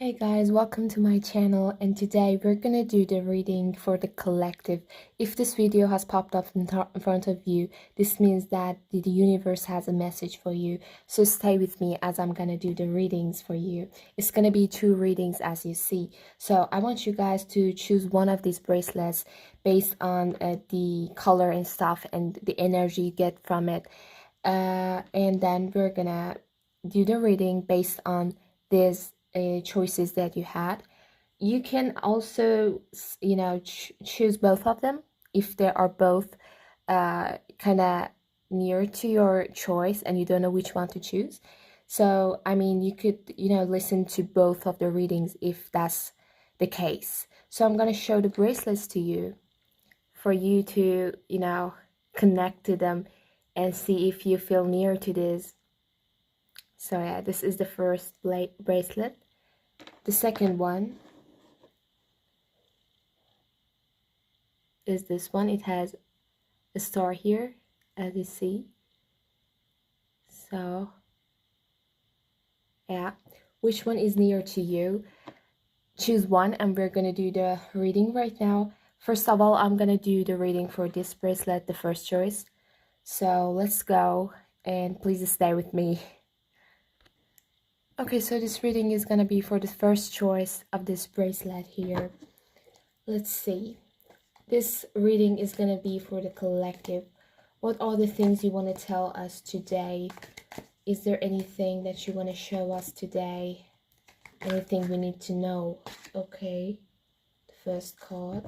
Hey guys, welcome to my channel, and today we're gonna do the reading for the collective. If this video has popped up in front of you, this means that the universe has a message for you. So stay with me as I'm gonna do the readings for you. It's gonna be 2 readings as you see. So I want you guys to choose one of these bracelets based on the color and stuff and the energy you get from it. And then we're gonna do the reading based on these choices that you had. You can also, choose both of them if they are both kind of near to your choice and you don't know which one to choose. So, I mean, you could, listen to both of the readings if that's the case. So, I'm going to show the bracelets to you for you to, connect to them and see if you feel near to this. So, yeah, this is the first bracelet. The second one is this one. It has a star here, as you see. So, yeah, which one is near to you? Choose one, and we're gonna do the reading right now. First of all, I'm gonna do the reading for this bracelet, the first choice. So let's go, and please stay with me. Okay, so this reading is gonna be for the first choice of this bracelet here. Let's see. This reading is gonna be for the collective. What are the things you want to tell us today? Is there anything that you want to show us today? Anything we need to know? Okay, the first card.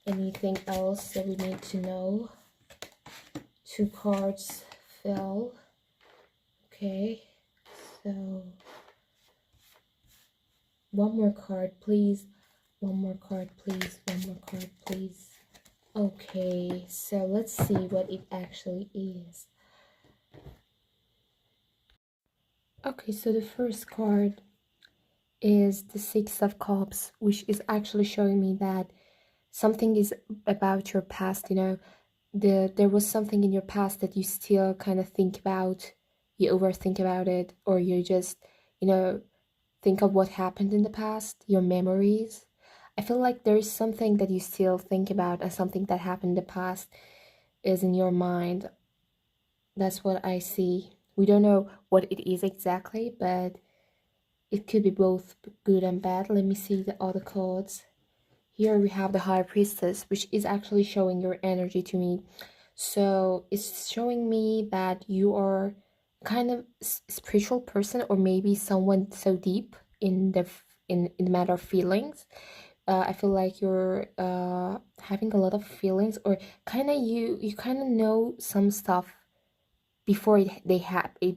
Anything else that we need to know? 2 cards fell. Okay, so one more card, please. One more card, please. One more card, please. Okay, so let's see what it actually is. Okay, so the first card is the 6 of Cups, which is actually showing me that something is about your past, there was something in your past that you still kind of think about, you overthink about it, or you just, think of what happened in the past, your memories. I feel like there is something that you still think about, and something that happened in the past is in your mind. That's what I see. We don't know what it is exactly, but it could be both good and bad. Let me see the other cards. Here we have the High Priestess, which is actually showing your energy to me. So it's showing me that you are kind of spiritual person, or maybe someone so deep in the matter of feelings. I feel like you're having a lot of feelings, or kind of you kind of know some stuff before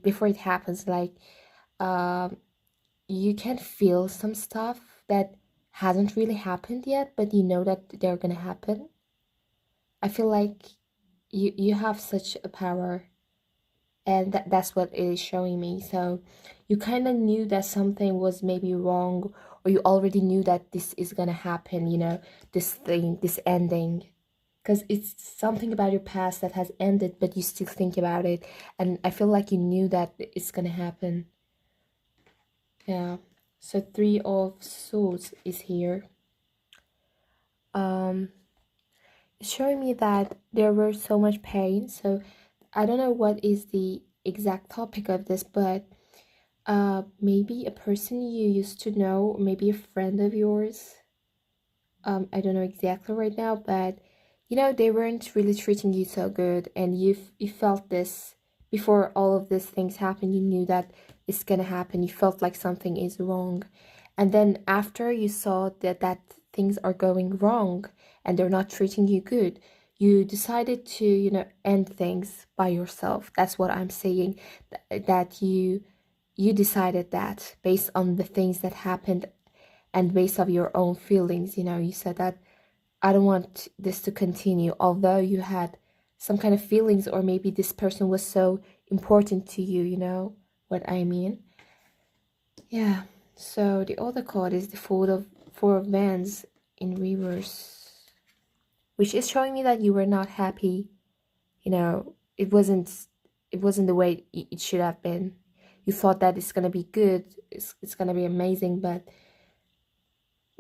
before it happens. Like um you can feel some stuff that hasn't really happened yet, but you know that they're gonna happen. I feel like you have such a power, and that's what it is showing me. So you kind of knew that something was maybe wrong, or you already knew that this is gonna happen, this thing, this ending, because it's something about your past that has ended, but you still think about it, and I feel like you knew that it's gonna happen. Yeah. So 3 of Swords is here. It's showing me that there were so much pain. So I don't know what is the exact topic of this, but maybe a person you used to know, maybe a friend of yours. I don't know exactly right now, but they weren't really treating you so good, and you felt this before all of these things happened. You knew that it's gonna happen. You felt like something is wrong, and then after you saw that things are going wrong and they're not treating you good, you decided to end things by yourself. That's what I'm saying. That you decided that based on the things that happened, and based on your own feelings. You said that I don't want this to continue, although you had some kind of feelings, or maybe this person was so important to you. You know what I mean? Yeah. So the other card is the Four of Wands in reverse, which is showing me that you were not happy. It wasn't the way it should have been. you thought that it's gonna be good, it's gonna be amazing, but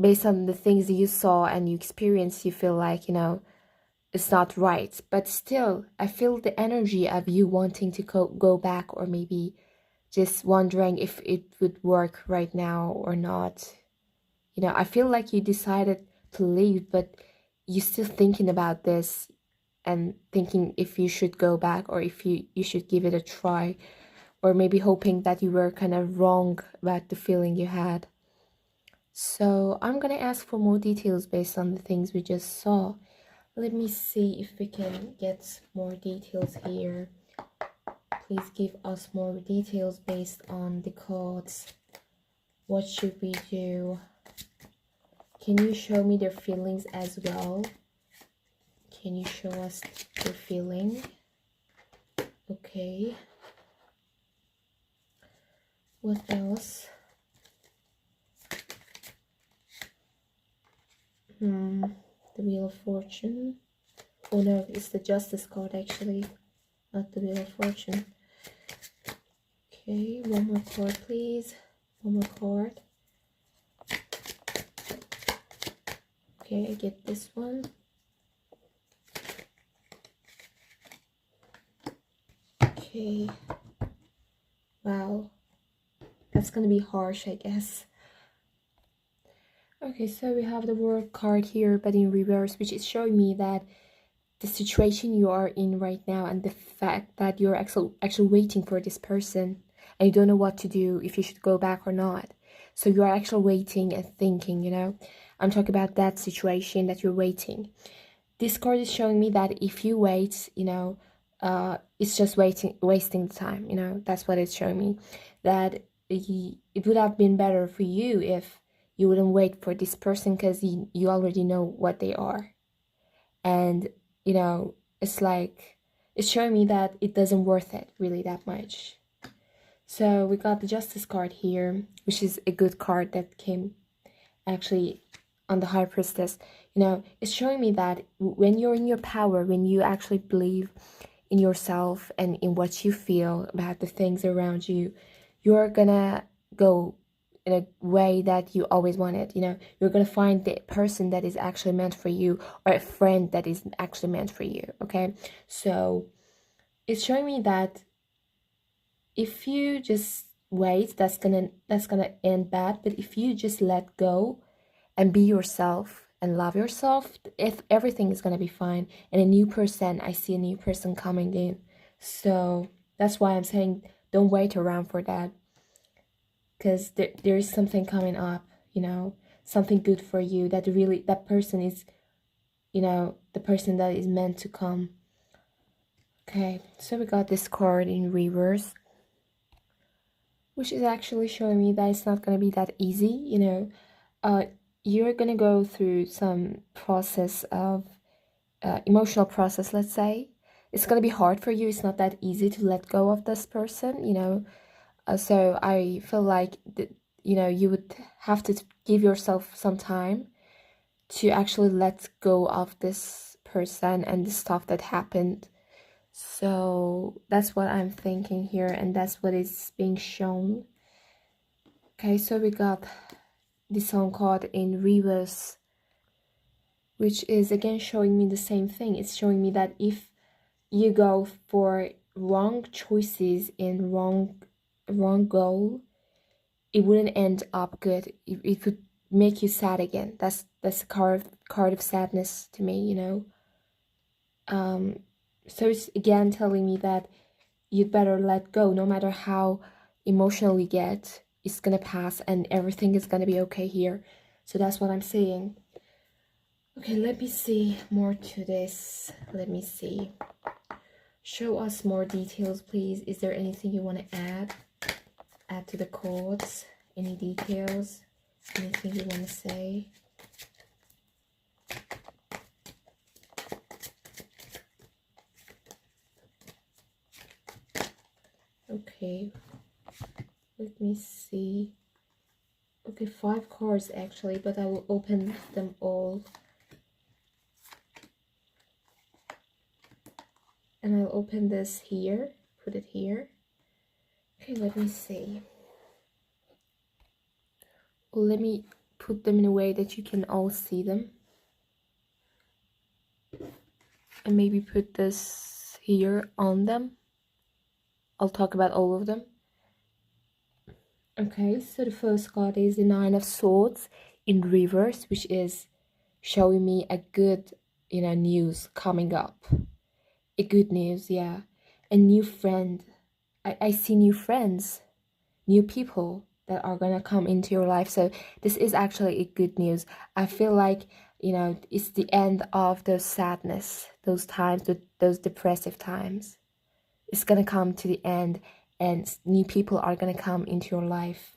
based on the things that you saw and you experienced, you feel like, it's not right. But still, I feel the energy of you wanting to go back, or maybe just wondering if it would work right now or not. I feel like you decided to leave, but you're still thinking about this and thinking if you should go back, or if you should give it a try, or maybe hoping that you were kind of wrong about the feeling you had. So I'm gonna ask for more details based on the things we just saw. Let me see if we can get more details here. Please give us more details based on the cards. What should we do? Can you show me their feelings as well? Can you show us their feeling? Okay. What else? The Wheel of Fortune. Oh no, it's the Justice card actually, not the Wheel of Fortune. Okay, one more card please. One more card. Okay, I get this one. Okay. Wow. That's gonna be harsh, I guess. Okay, so we have the World card here, but in reverse, which is showing me that the situation you are in right now, and the fact that you're actually waiting for this person, and you don't know what to do, if you should go back or not. So you are actually waiting and thinking, I'm talking about that situation that you're waiting. This card is showing me that if you wait, it's just wasting the time, that's what it's showing me. That it would have been better for you if you wouldn't wait for this person, because you already know what they are. And it's like, it's showing me that it doesn't worth it really that much. So we got the Justice card here, which is a good card that came actually on the High Priestess. It's showing me that when you're in your power, when you actually believe in yourself and in what you feel about the things around you, you're gonna go in a way that you always wanted. You're gonna find the person that is actually meant for you, or a friend that is actually meant for you. Okay, so it's showing me that if you just wait, that's gonna end bad. But if you just let go and be yourself and love yourself, if everything is gonna be fine. And I see a new person coming in. So that's why I'm saying don't wait around for that, because there is something coming up, something good for you, that person is, the person that is meant to come. Okay, so we got this card in reverse, which is actually showing me that it's not gonna be that easy. You're gonna go through some process of emotional process, let's say. It's gonna be hard for you. It's not that easy to let go of this person. So I feel like you would have to give yourself some time to actually let go of this person and the stuff that happened. So that's what I'm thinking here, and that's what is being shown. Okay, so we got the song card in reverse, which is again showing me the same thing. It's showing me that if you go for wrong choices and wrong goal, it wouldn't end up good. It would make you sad again. That's a card of sadness to me. So it's again telling me that you'd better let go. No matter how emotional you get, it's gonna pass and everything is gonna be okay here. So that's what I'm saying. Okay, let me see more to this. Let me see. Show us more details, please. Is there anything you want to add to the cards? Any details? Anything you want to say? Okay, let me see. Okay, 5 cards actually, but I will open them all. And I'll open this here, put it here. Okay, let me see. Let me put them in a way that you can all see them. And maybe put this here on them. I'll talk about all of them. Okay, so the first card is the Nine of Swords in reverse, which is showing me a good, news coming up. A good news, yeah. A new friend. I see new friends, new people that are gonna come into your life. So this is actually a good news. I feel like, it's the end of those sadness, those times, those depressive times. It's gonna come to the end, and new people are gonna come into your life.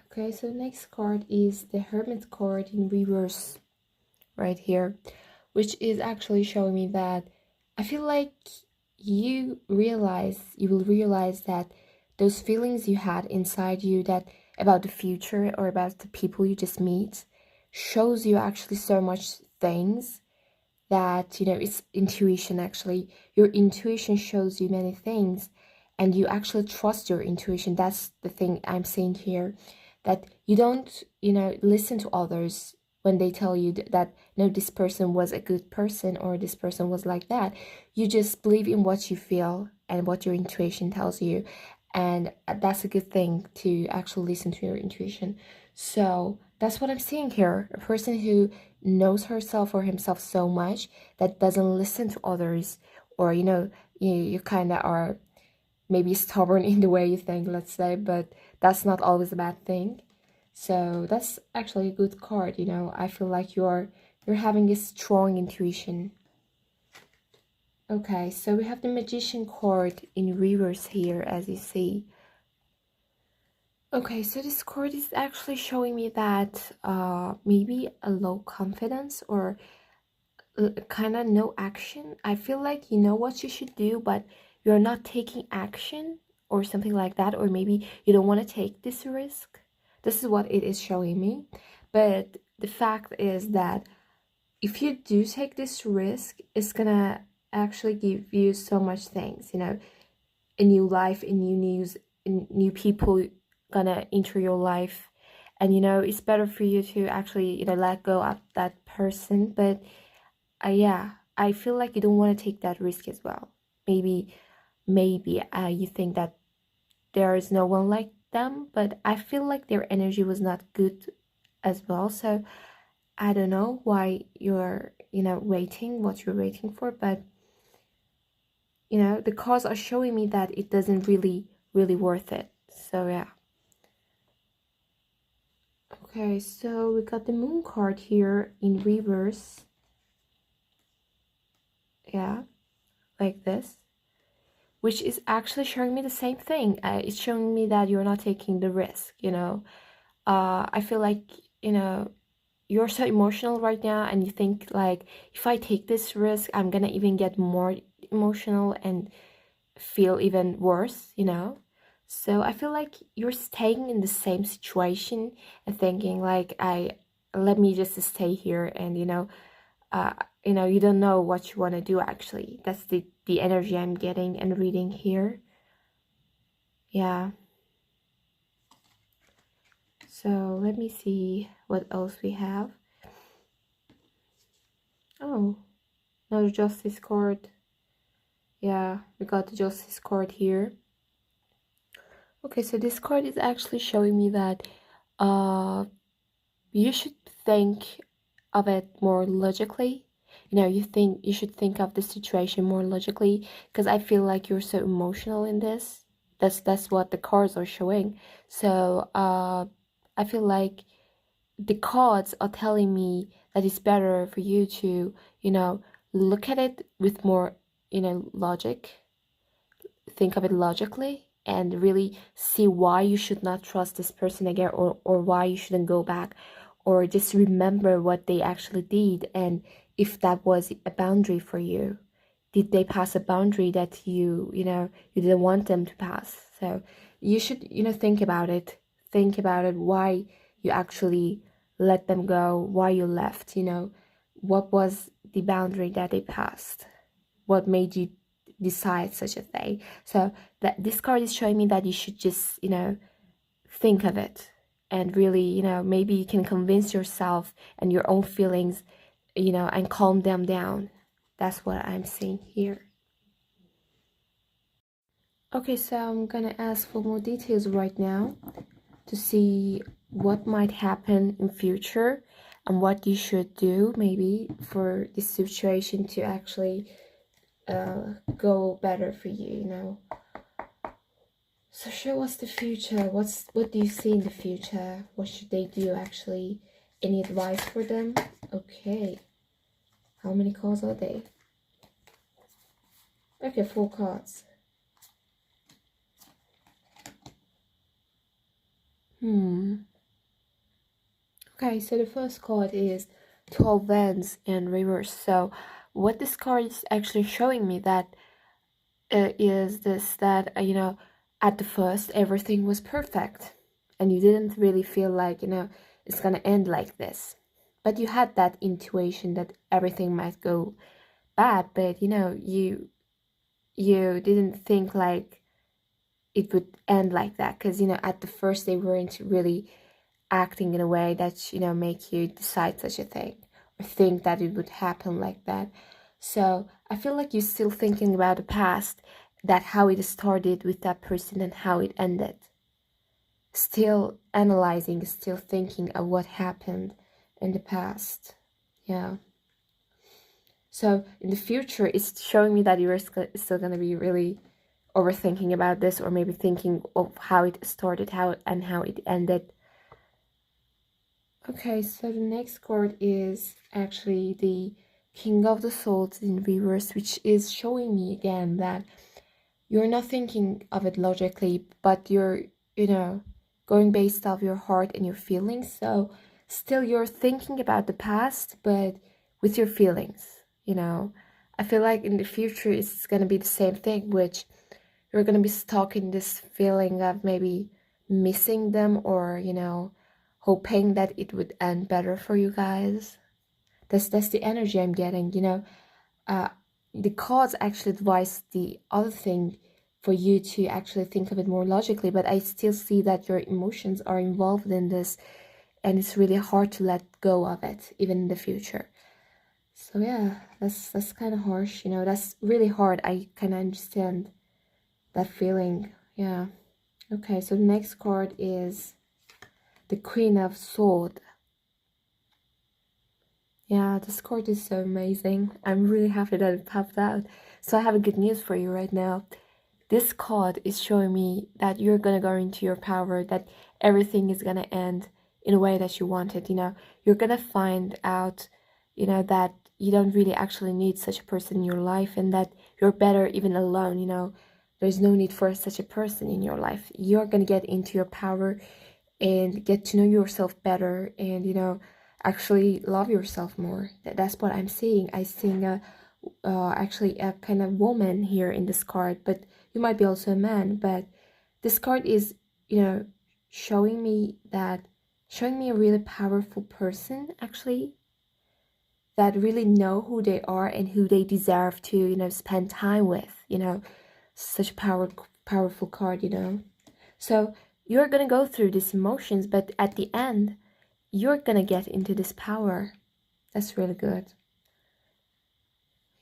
Okay, so the next card is the Hermit card in reverse right here, which is actually showing me that I feel like you will realize that those feelings you had inside you, that about the future or about the people you just meet, shows you actually so much things that, it's intuition. Actually, your intuition shows you many things, and you actually trust your intuition. That's the thing I'm saying here, that you don't, listen to others when they tell you that no, this person was a good person or this person was like that. You just believe in what you feel and what your intuition tells you, and that's a good thing, to actually listen to your intuition. So that's what I'm seeing here, a person who knows herself or himself so much that doesn't listen to others, or you kind of are maybe stubborn in the way you think, let's say, but that's not always a bad thing. So that's actually a good card. I feel like you're having a strong intuition. Okay, so we have the Magician card in reverse here, as you see. Okay, so this card is actually showing me that maybe a low confidence, or kind of no action. I feel like you know what you should do, but you're not taking action or something like that, or maybe you don't want to take this risk. This is what it is showing me. But the fact is that if you do take this risk, it's gonna actually give you so much things, a new life, a new news, new people gonna enter your life. And it's better for you to actually let go of that person. But yeah, I feel like you don't want to take that risk as well. Maybe you think that there is no one like them, but I feel like their energy was not good as well. So I don't know why you're waiting, what you're waiting for, but the cards are showing me that it doesn't really worth it. So yeah. Okay, so we got the Moon card here in reverse. Yeah, like this, which is actually showing me the same thing. It's showing me that you're not taking the risk. I feel like you're so emotional right now, and you think like, if I take this risk, I'm gonna even get more emotional and feel even worse. So I feel like you're staying in the same situation and thinking like, I let me just stay here, and you don't know what you want to do. Actually, that's the energy I'm getting and reading here. Yeah. So let me see what else we have. Oh, another Justice card. Yeah, we got the Justice card here. Okay, so this card is actually showing me that you should think of it more logically. You should think of the situation more logically, because I feel like you're so emotional in this. That's what the cards are showing. So I feel like the cards are telling me that it's better for you to look at it with more logic, think of it logically, and really see why you should not trust this person again, or why you shouldn't go back, or just remember what they actually did, and if that was a boundary for you. Did they pass a boundary that you didn't want them to pass? So you should think about it, why you actually let them go, why you left. What was the boundary that they passed, what made you decide such a thing. So that this card is showing me that you should just, think of it and really, maybe you can convince yourself and your own feelings, and calm them down. That's what I'm seeing here. Okay, so I'm gonna ask for more details right now to see what might happen in future and what you should do maybe for this situation to actually go better for you. So show us the future. What do you see in the future? What should they do actually? Any advice for them? Okay. How many cards are they? Okay, 4 cards. Okay, so the first card is 12 Wands in reverse. So what this card is actually showing me that is this, that at the first everything was perfect and you didn't really feel like it's gonna end like this, but you had that intuition that everything might go bad, but you didn't think like it would end like that, because at the first they weren't really acting in a way that make you decide such a thing or think that it would happen like that. So I feel like you're still thinking about the past, that how it started with that person and how it ended, still analyzing, still thinking of what happened in the past. Yeah. So in the future, it's showing me that you're still going to be really overthinking about this, or maybe thinking of how it started, how it ended. Okay, so the next card is actually the King of the Swords in reverse, which is showing me again that you're not thinking of it logically, but you're, going based off your heart and your feelings. So still you're thinking about the past, but with your feelings, I feel like in the future it's going to be the same thing, which you're going to be stuck in this feeling of maybe missing them, or, hoping that it would end better for you guys. That's the energy I'm getting. The cards actually advise the other thing for you to actually think of it more logically, but I still see that your emotions are involved in this, and it's really hard to let go of it even in the future. So yeah, that's kind of harsh, that's really hard. I kind of understand that feeling. Yeah. Okay, so the next card is the Queen of Swords. Yeah, this card is so amazing. I'm really happy that it popped out. So I have a good news for you right now. This card is showing me that you're gonna go into your power, that everything is gonna end in a way that you want it. You're gonna find out, that you don't really actually need such a person in your life, and that you're better even alone. There's no need for such a person in your life. You're gonna get into your power and get to know yourself better, and actually love yourself more. That's what I'm seeing. I seeing actually a kind of woman here in this card, but you might be also a man. But this card is showing me a really powerful person, actually, that really know who they are and who they deserve to spend time with. Such a powerful card. So you're gonna go through these emotions, but at the end you're gonna get into this power. That's really good.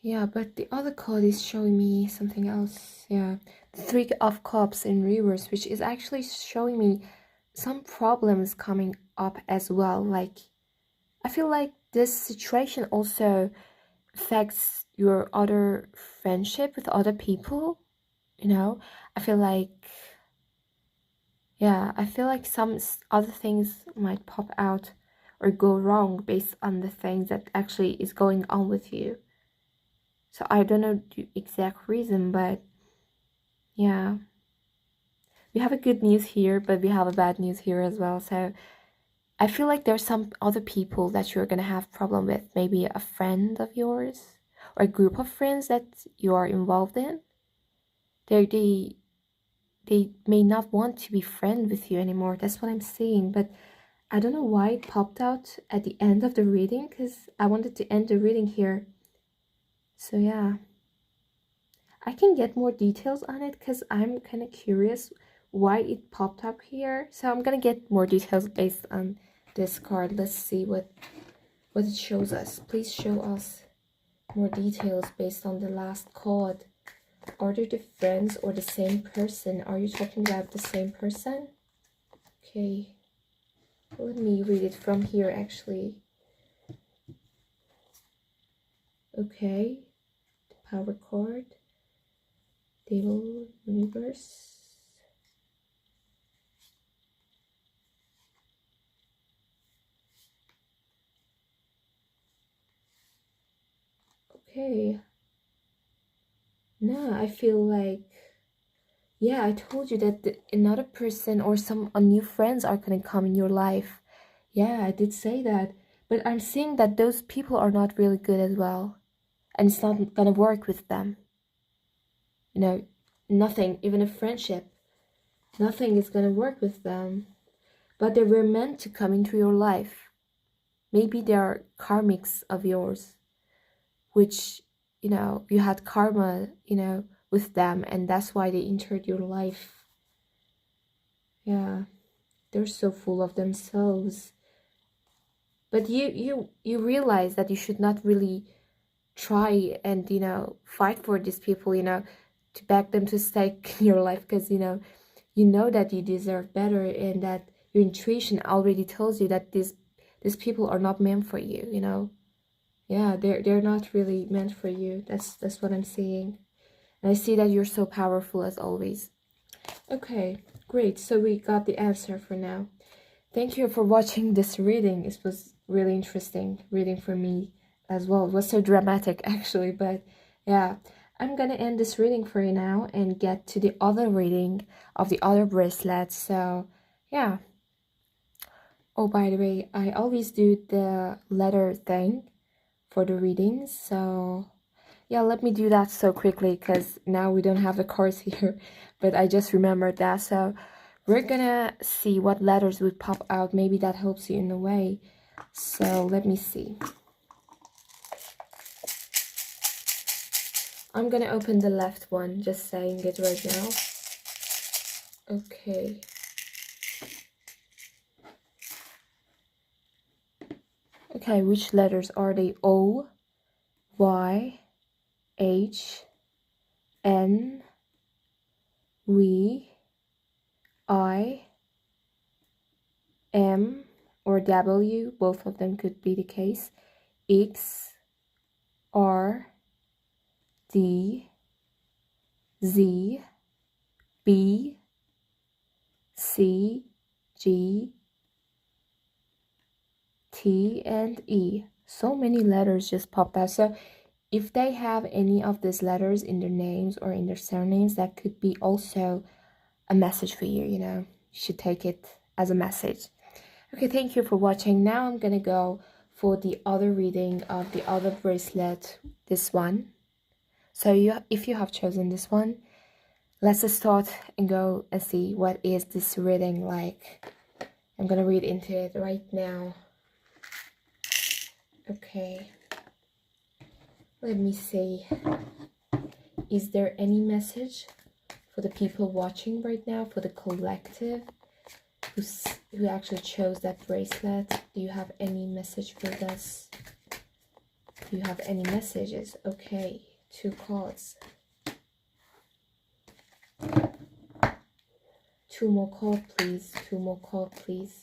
Yeah, but the other card is showing me something else. Yeah, the Three of Cups in reverse, which is actually showing me some problems coming up as well. Like, I feel like this situation also affects your other friendship with other people. I feel like, yeah, I feel like some other things might pop out or go wrong based on the things that actually is going on with you. So I don't know the exact reason, but yeah. We have a good news here, but we have a bad news here as well. So I feel like there's some other people that you're gonna have problem with. Maybe a friend of yours or a group of friends that you are involved in. They may not want to be friends with you anymore. That's what I'm seeing. But I don't know why it popped out at the end of the reading, because I wanted to end the reading here. So yeah. I can get more details on it because I'm kind of curious why it popped up here. So I'm gonna get more details based on this card. Let's see what it shows us. Please show us more details based on the last card. Are they the friends or the same person? Are you talking about the same person? Okay, let me read it from here actually. Okay, the power card, Devil Universe. Okay. No, I feel like, yeah, I told you that another person or some new friends are gonna come in your life. Yeah, I did say that. But I'm seeing that those people are not really good as well. And it's not gonna work with them. You know, nothing, even a friendship, nothing is gonna work with them. But they were meant to come into your life. Maybe they are karmics of yours, which, you had karma, with them, and that's why they entered your life. Yeah, they're so full of themselves. But you realize that you should not really try and fight for these people, to beg them to stay in your life, because you know that you deserve better, and that your intuition already tells you that these people are not meant for you. Yeah, they're not really meant for you. That's what I'm seeing. And I see that you're so powerful as always. Okay, great. So we got the answer for now. Thank you for watching this reading. It was really interesting reading for me as well. It was so dramatic actually, but yeah. I'm gonna end this reading for you now and get to the other reading of the other bracelet. So yeah. Oh, by the way, I always do the letter thing for the readings. So yeah, let me do that so quickly because now we don't have the cards here, but I just remembered that. So we're gonna see what letters would pop out. Maybe that helps you in a way. So let me see. I'm gonna open the left one, just saying it right now. Okay. Okay, which letters are they? O, Y, H, N, V, I, M, or W, both of them could be the case, X, R, D, Z, B, C, G, T, and E. So many letters just popped out. So if they have any of these letters in their names or in their surnames, that could be also a message for you, You should take it as a message. Okay, thank you for watching. Now I'm gonna go for the other reading of the other bracelet, this one. So if you have chosen this one, let's start and go and see what is this reading like. I'm gonna read into it right now. Okay, let me see. Is there any message for the people watching right now, for the collective who actually chose that bracelet? Do you have any message for this? Do you have any messages? Okay, 2 cards. 2 more cards, please. 2 more cards, please.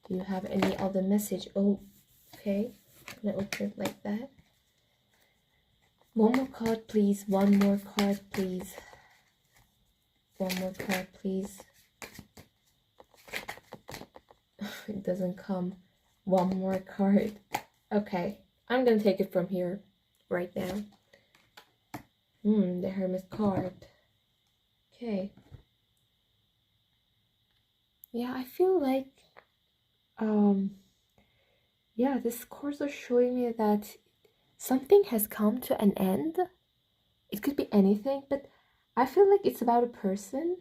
Do you have any other message? Oh, okay. I'm gonna open it like that. 1 more card, please. 1 more card, please. 1 more card, please. It doesn't come. 1 more card. Okay, I'm gonna take it from here right now. The Hermit card. Okay. Yeah, I feel like yeah, these cards are showing me that something has come to an end. It could be anything, but I feel like it's about a person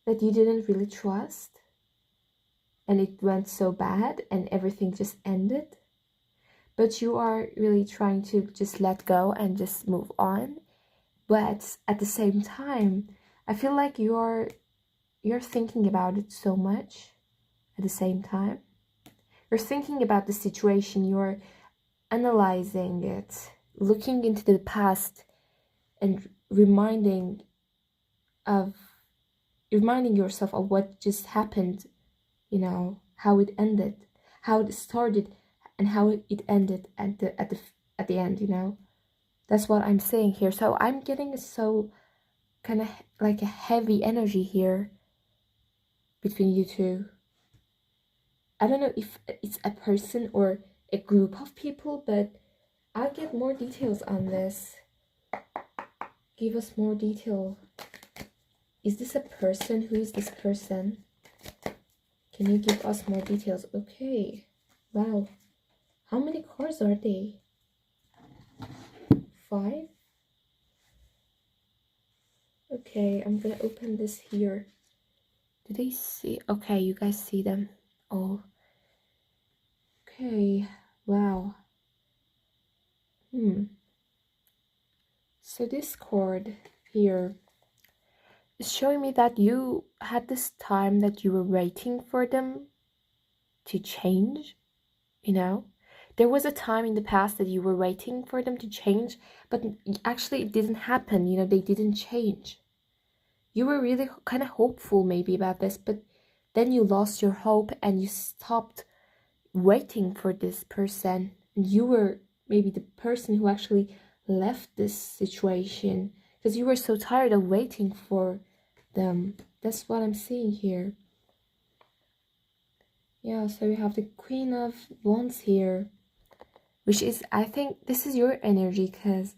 that you didn't really trust, and it went so bad and everything just ended. but you are really trying to just let go and just move on. But at the same time, I feel like you're thinking about it so much at the same time. You're thinking about the situation, you're analyzing it, looking into the past and of reminding yourself of what just happened, how it ended, how it started and how it ended at the end. That's what I'm saying here. So I'm getting so kind of like a heavy energy here between you two. I don't know if it's a person or a group of people, but I'll get more details on this. Give us more detail. Is this a person? Who is this person? Can you give us more details? Okay. Wow. How many cards are they? 5? Okay, I'm gonna open this here. Do they see? Okay, you guys see them all. Okay. Wow. So this card here is showing me that you had this time that you were waiting for them to change, There was a time in the past that you were waiting for them to change, but actually it didn't happen, they didn't change. You were really kind of hopeful maybe about this, but then you lost your hope and you stopped waiting for this person. And you were maybe the person who actually left this situation because you were so tired of waiting for them. That's what I'm seeing here. Yeah, so we have the Queen of Wands here, which is, I think this is your energy because,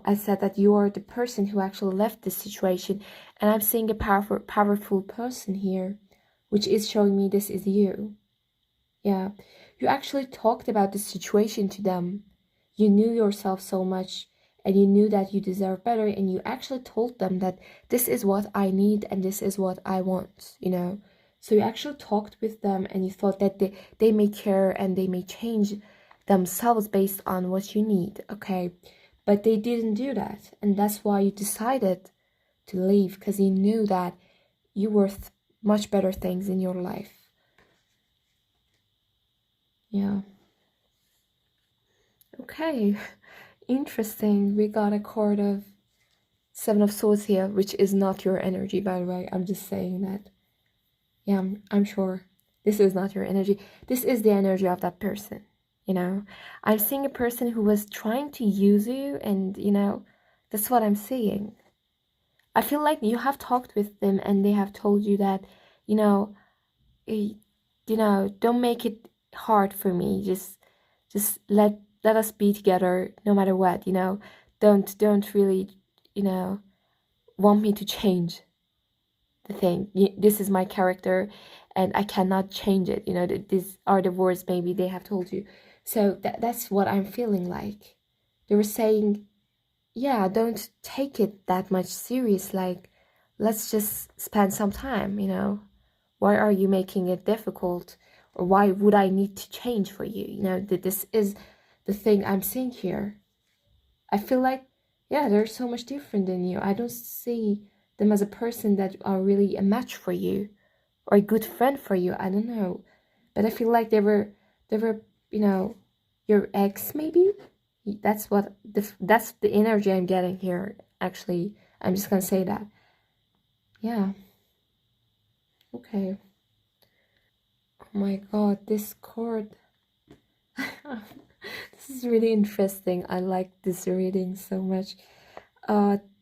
I said that you are the person who actually left this situation, and I'm seeing a powerful person here, which is showing me this is you. Yeah, you actually talked about the situation to them. You knew yourself so much, and you knew that you deserve better, and you actually told them that this is what I need and this is what I want, So you actually talked with them and you thought that they may care and they may change themselves based on what you need, okay? But they didn't do that, and that's why you decided to leave, because you knew that you worth much better things in your life. Yeah. Okay, interesting. We got a card of 7 of Swords here, which is not your energy, by the way. I'm just saying that. Yeah, I'm sure this is not your energy. This is the energy of that person, I'm seeing a person who was trying to use you, and, that's what I'm seeing. I feel like you have talked with them and they have told you that, don't make it hard for me. Just let us be together no matter what, Don't really, want me to change the thing. This is my character and I cannot change it. These are the words maybe they have told you. So that's what I'm feeling like. They were saying, yeah, don't take it that much serious. Like, let's just spend some time, Why are you making it difficult? Or why would I need to change for you? That this is the thing I'm seeing here. I feel like, yeah, they're so much different than you. I don't see them as a person that are really a match for you or a good friend for you. I don't know. But I feel like they were, your ex maybe? That's the energy I'm getting here, actually. I'm just gonna say that. Yeah. Okay. Oh my god, this card. This is really interesting. I like this reading so much.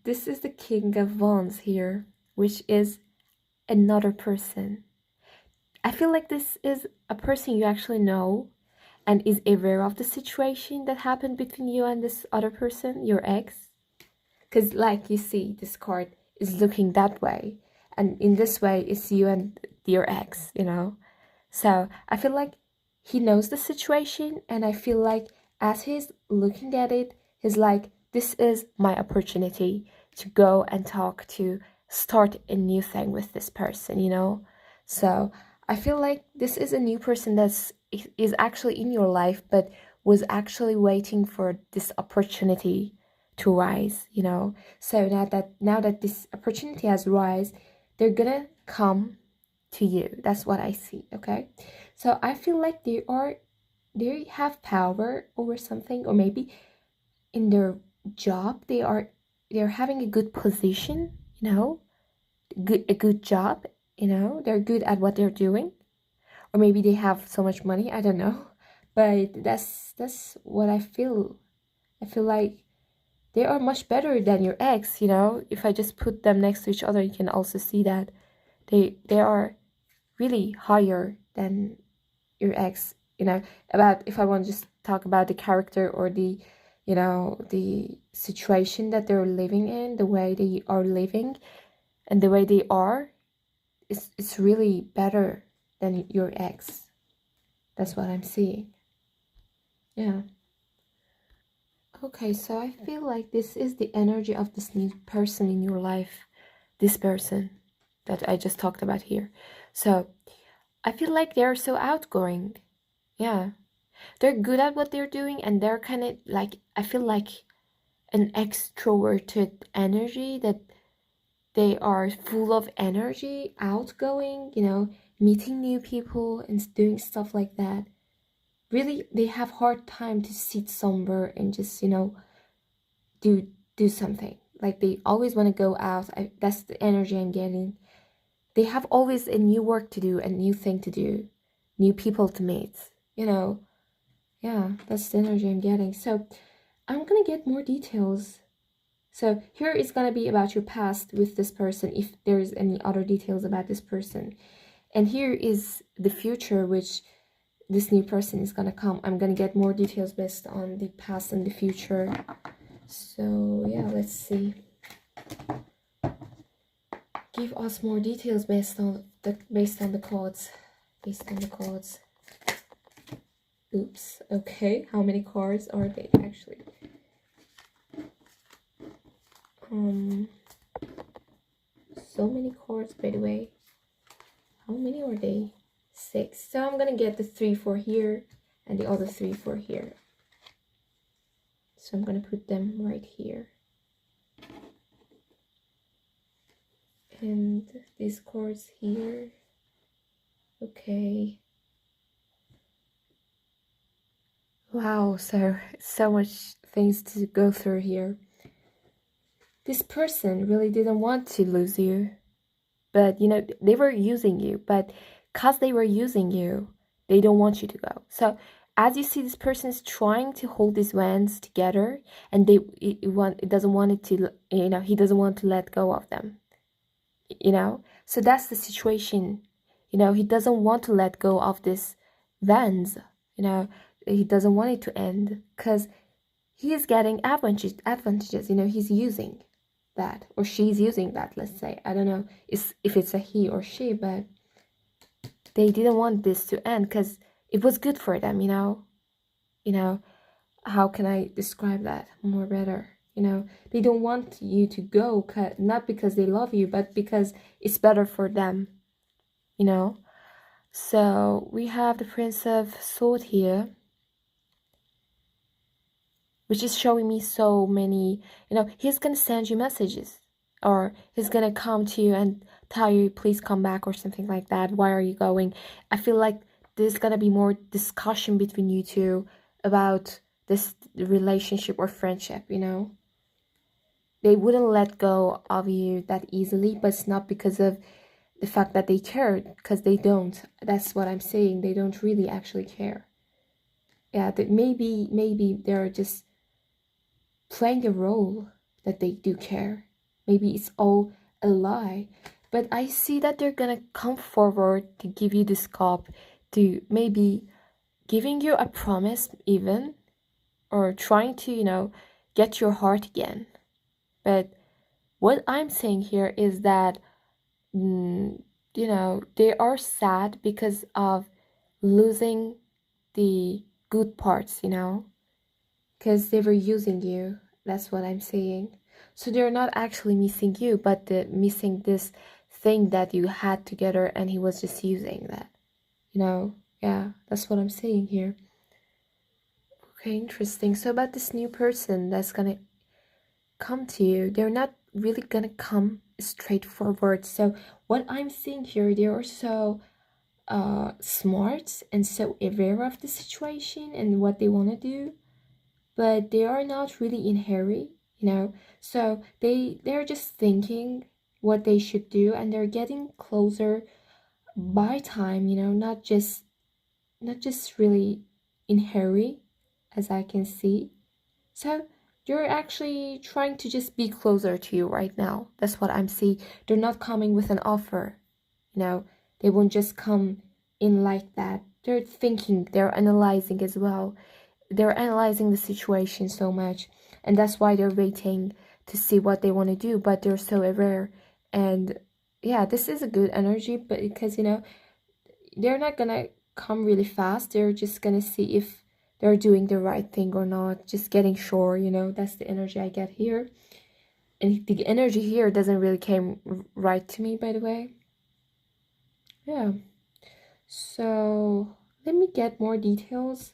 This is the King of Wands here, which is another person. I feel like this is a person you actually know and is aware of the situation that happened between you and this other person, your ex. Because, like, you see, this card is looking that way, and in this way, it's you and your ex, So I feel like he knows the situation, and I feel like as he's looking at it, he's like, this is my opportunity to go and start a new thing with this person, So I feel like this is a new person is actually in your life, but was actually waiting for this opportunity to rise, So now that this opportunity has rise, they're gonna come to you. That's what I see, okay? So I feel like they have power over something, or maybe in their job they're having a good position, a good job, they're good at what they're doing, or maybe they have so much money, I don't know. But that's what I feel. I feel like they are much better than your ex, if I just put them next to each other, you can also see that they are really higher than your ex, about, if I want to just talk about the character, or the situation that they're living in, the way they are living and the way they are, it's really better than your ex. That's what I'm seeing. Yeah. Okay, so I feel like this is the energy of this new person in your life, this person that I just talked about here. So I feel like they're so outgoing. Yeah. They're good at what they're doing, and they're kind of like, I feel like an extroverted energy, that they are full of energy, outgoing, meeting new people and doing stuff like that. Really, they have hard time to sit somewhere and just, do do something. Like they always want to go out. That's the energy I'm getting. They have always a new work to do, a new thing to do, new people to meet. Yeah, that's the energy I'm getting. So I'm gonna get more details. So here is gonna be about your past with this person, if there's any other details about this person. And here is the future, which this new person is gonna come. I'm gonna get more details based on the past and the future. So yeah, let's see. Give us more details based on the cards. Based on the cards. Oops. Okay. How many cards are they actually? So many cards, by the way. How many are they? 6. So I'm gonna get the 3 for here and the other 3 for here. So I'm gonna put them right here. And these cards here. Okay. Wow, so much things to go through here. This person really didn't want to lose you, but they were using you, but because they were using you, they don't want you to go. So as you see, this person is trying to hold these wands together, and it doesn't want it to, he doesn't want to let go of them, so that's the situation. He doesn't want to let go of this wands. He doesn't want it to end, because he is getting advantages. He's using that, or she's using that, let's say. I don't know if it's a he or she, but they didn't want this to end because it was good for them. How can I describe that more better? They don't want you to go, not because they love you, but because it's better for them. So we have the Prince of Swords here, which is showing me so many, he's gonna send you messages, or he's gonna come to you and tell you, please come back, or something like that. Why are you going? I feel like there's gonna be more discussion between you two about this relationship or friendship. They wouldn't let go of you that easily, but it's not because of the fact that they care, because they don't. That's what I'm saying. They don't really actually care. Yeah, that maybe they're just playing a role that they do care. Maybe it's all a lie. But I see that they're gonna come forward to give you this cup, to maybe giving you a promise even, or trying to, get your heart again. But what I'm saying here is that, they are sad because of losing the good parts, because they were using you. That's what I'm saying. So they're not actually missing you, but they're missing this thing that you had together, and he was just using that. Yeah, that's what I'm saying here. Okay, interesting. So about this new person that's gonna come to you, they're not really gonna come straightforward. So what I'm seeing here, they are so smart and so aware of the situation and what they want to do, but they are not really in hurry, you know. So they're just thinking what they should do, and they're getting closer by time, you know, not just really in hurry, as I can see. So you're actually trying to just be closer to you right now. That's what I'm seeing. They're not coming with an offer, you know. They won't just come in like that. They're thinking, they're analyzing as well. They're analyzing the situation so much, and that's why they're waiting to see what they want to do, but they're so aware. And yeah, this is a good energy, but because, you know, they're not gonna come really fast. They're just gonna see if they're doing the right thing or not, just getting sure, you know. That's the energy I get here. And the energy here doesn't really came right to me, by the way. Yeah. So let me get more details.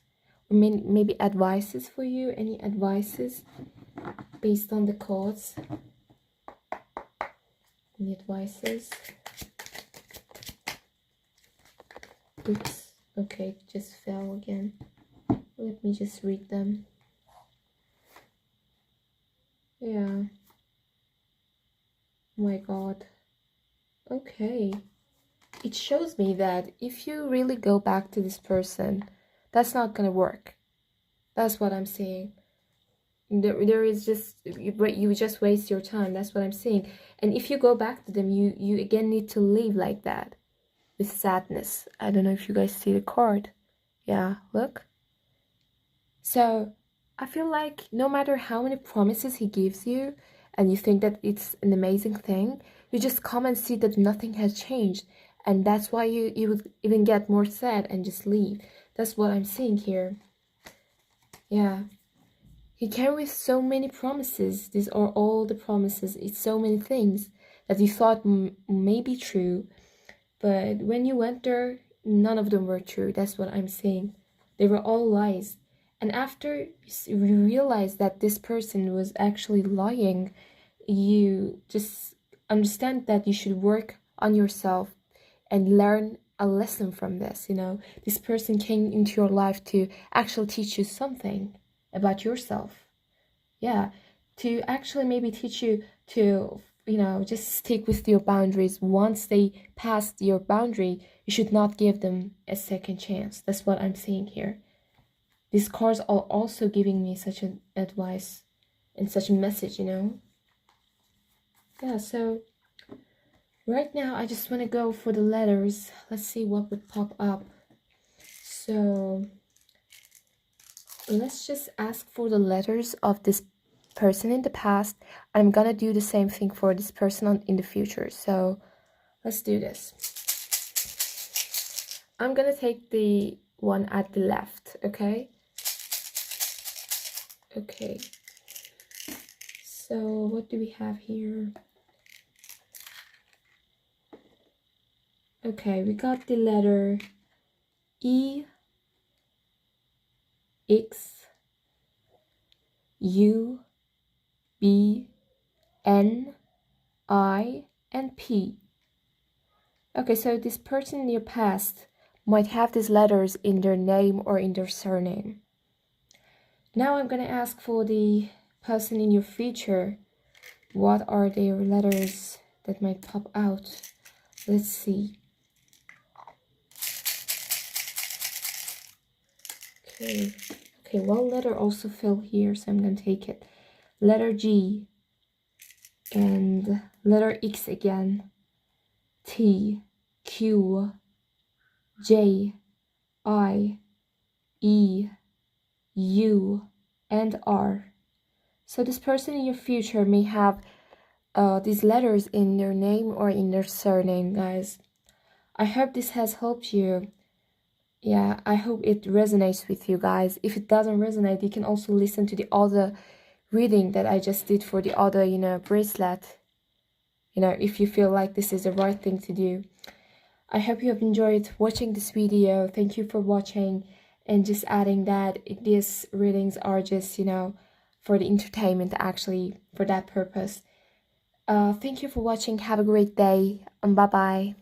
I mean, maybe advices for you. Any advices based on the cards? Any advices? Oops. Okay, just fell again. Let me just read them. Yeah. Oh my God. Okay. It shows me that if you really go back to this person, that's not gonna work. That's what I'm saying. There is just you just waste your time. That's what I'm saying. And if you go back to them, you again need to leave like that with sadness. I don't know if you guys see the card. Yeah, look. So I feel like no matter how many promises he gives you, and you think that it's an amazing thing, you just come and see that nothing has changed, and that's why you would even get more sad and just leave. That's what I'm seeing here. Yeah. He came with so many promises. These are all the promises. It's so many things that you thought may be true, but when you went there, none of them were true. That's what I'm saying. They were all lies. And after you realize that this person was actually lying, you just understand that you should work on yourself and learn a lesson from this. You know, this person came into your life to actually teach you something about yourself. Yeah, to actually maybe teach you to, you know, just stick with your boundaries. Once they passed your boundary, you should not give them a second chance. That's what I'm saying here. These cards are also giving me such an advice and such a message, you know. Yeah, so right now I just want to go for the letters. Let's see what would pop up. So let's just ask for the letters of this person in the past. I'm gonna do the same thing for this person in the future. So let's do this. I'm gonna take the one at the left, okay? Okay. So what do we have here? Okay, we got the letter E, X, U, B, N, I, and P. Okay, so this person in your past might have these letters in their name or in their surname. Now I'm gonna ask for the person in your future. What are their letters that might pop out? Let's see. Okay, one letter also fell here, so I'm gonna take it. Letter G and letter X again. T, Q, J, I, E, U, and R. So this person in your future may have these letters in their name or in their surname, guys. I hope this has helped you. Yeah, I hope it resonates with you guys. If it doesn't resonate, you can also listen to the other reading that I just did for the other, you know, bracelet. You know, if you feel like this is the right thing to do. I hope you have enjoyed watching this video. Thank you for watching. and just adding that these readings are just, for the entertainment, actually, for that purpose. Thank you for watching. Have a great day. Bye bye.